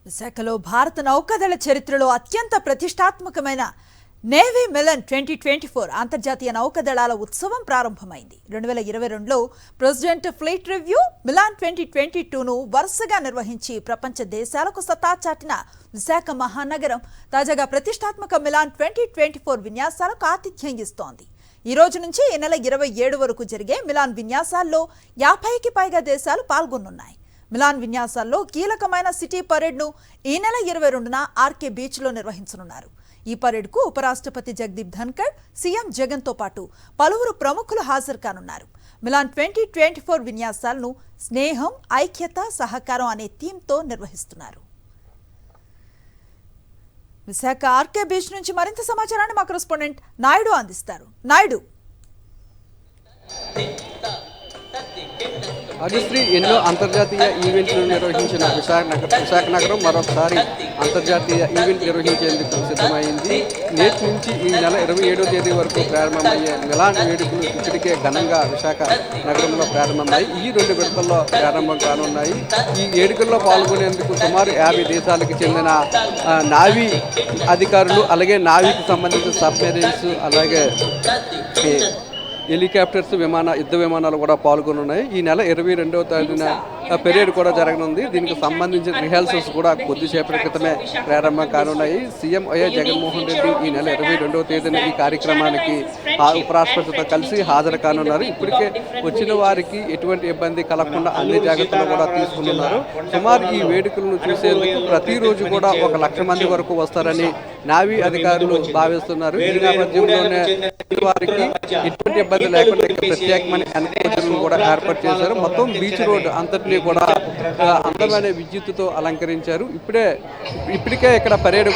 విశాఖలో భారత నౌకాదళ చరిత్రలో అత్యంత ప్రతిష్టాత్మకమైన నేవీ మిలన్ 2024 అంతర్జాతీయ నౌకాదళాల ఉత్సవం ప్రారంభమైంది. 2022లో ప్రెసిడెంట్ ఫ్లీట్ రివ్యూ మిలాన్ 2022ను వరుసగా నిర్వహించి ప్రపంచ దేశాలకు సత్తా చాటిన విశాఖ మహానగరం తాజాగా ప్రతిష్టాత్మక మిలాన్ 2024 విన్యాసాలకు ఆతిథ్యం ఇస్తోంది. ఈ రోజు నుంచి ఈ నెల 27 వరకు జరిగే మిలాన్ విన్యాసాల్లో 50కి పైగా దేశాలు పాల్గొనున్నాయి. మిలాన్ విన్యాసాల్లో కీలకమైన సిటీ పరేడ్ను ఈ నెల 22న ఆర్కే బీచ్లో నిర్వహించనున్నారు. ఈ పరేడ్కు ఉపరాష్ట్రపతి జగదీప్ ధన్కర్, సీఎం జగన్తో పాటు పలువురు ప్రముఖులు హాజరు కానున్నారు. మిలాన్ 2024 విన్యాసాలను స్నేహం, ఐక్యత, సహకారం అనే థీమ్తో నిర్వహిస్తున్నారు. విశాఖ ఆర్కే బీచ్ నుంచి మరింత సమాచారాన్ని మా కరెస్పాండెంట్ నాయుడు అందిస్తారు. నాయుడు, అనుశ్రీ ఎన్నో అంతర్జాతీయ ఈవెంట్లు నిర్వహించిన విశాఖ నగరం మరొకసారి అంతర్జాతీయ ఈవెంట్ నిర్వహించేందుకు సిద్ధమైంది. నేటి నుంచి ఈ నెల 27వ తేదీ వరకు ప్రారంభమయ్యే మిలాన్ వేడుకలు ఇప్పటికే ఘనంగా విశాఖ నగరంలో ప్రారంభమయ్యాయి. ఈ 2 విడతల్లో ప్రారంభం కానున్నాయి. ఈ వేడుకల్లో పాల్గొనేందుకు సుమారు 50 దేశాలకు చెందిన నావీ అధికారులు, అలాగే నావీకి సంబంధించిన సబ్మెరీన్స్, అలాగే హెలికాప్టర్స్, యుద్ధ విమానాలు కూడా పాల్గొనున్నాయి. ఈ నెల 22వ తేదీన పెరేడ్ కూడా జరగనుంది. దీనికి సంబంధించిన రిహార్సల్స్ కూడా కొద్దిసేపటి క్రితమే ప్రారంభం కానున్నాయి. సీఎం వైఎస్ జగన్మోహన్ రెడ్డి ఈ నెల 22వ తేదీన ఈ కార్యక్రమానికి ఉపరాష్ట్రపతితో కలిసి హాజరు కానున్నారు. ఇప్పటికే వచ్చిన వారికి ఎటువంటి ఇబ్బంది కలగకుండా అన్ని జాగ్రత్తలు కూడా తీసుకున్నారు. సుమారు ఈ వేడుకలను చూసేందుకు ప్రతిరోజు కూడా 1 లక్ష మంది వరకు వస్తారని నావీ అధికారులు భావిస్తున్నారు. ఈ నేపథ్యంలోనే వారికి ఎటువంటి ఇబ్బంది లేకుండా ప్రత్యేకమైన ఎన్కరేజ్లను కూడా ఏర్పాటు చేశారు. మొత్తం బీచ్ రోడ్ అంతటినీ కూడా అందమైన విద్యుత్తుతో అలంకరించారు. ఇప్పటికే ఇక్కడ పరేడ్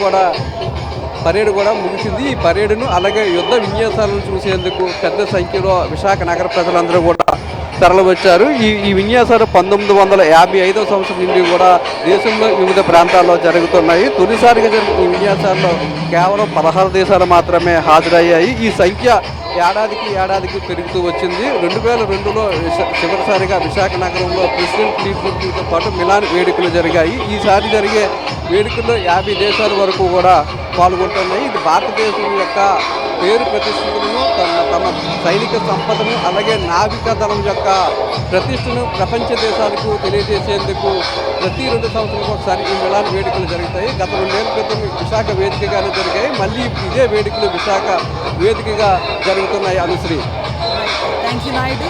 కూడా ముగిసింది. ఈ పరేడును అలాగే యుద్ధ విన్యాసాలను చూసేందుకు పెద్ద సంఖ్యలో విశాఖ నగర ప్రజలందరూ కూడా తరలివచ్చారు. ఈ విన్యాసాలు 1955వ సంవత్సరం నుండి కూడా దేశంలో వివిధ ప్రాంతాల్లో జరుగుతున్నాయి. తొలిసారిగా జరిగిన ఈ విన్యాసాల్లో కేవలం 16 దేశాలు మాత్రమే హాజరయ్యాయి. ఈ సంఖ్య ఏడాదికి పెరుగుతూ వచ్చింది. 2002లో చివరిసారిగా విశాఖ నగరంలో ప్రెసిడెంట్ ఫ్లీట్ రివ్యూతో పాటు మిలాన్ వేడుకలు జరిగాయి. ఈసారి జరిగే వేడుకల్లో 50 దేశాల వరకు కూడా పాల్గొంటున్నాయి. ఇది భారతదేశం యొక్క పేరు ప్రతిష్టలను, తమ సైనిక సంపదను, అలాగే నావికా దళం యొక్క ప్రతిష్టను ప్రపంచ దేశాలకు తెలియజేసేందుకు ప్రతి 2 సంవత్సరాలకు ఒకసారి ఈ మిలాన్ వేడుకలు జరుగుతాయి. గత 2 ఏళ్ల క్రితం విశాఖ వేదికగానే జరిగాయి. మళ్ళీ ఇదే వేడుకలు విశాఖ వేదికగా జరుగుతున్నాయి. Anusri, thank you Naidu.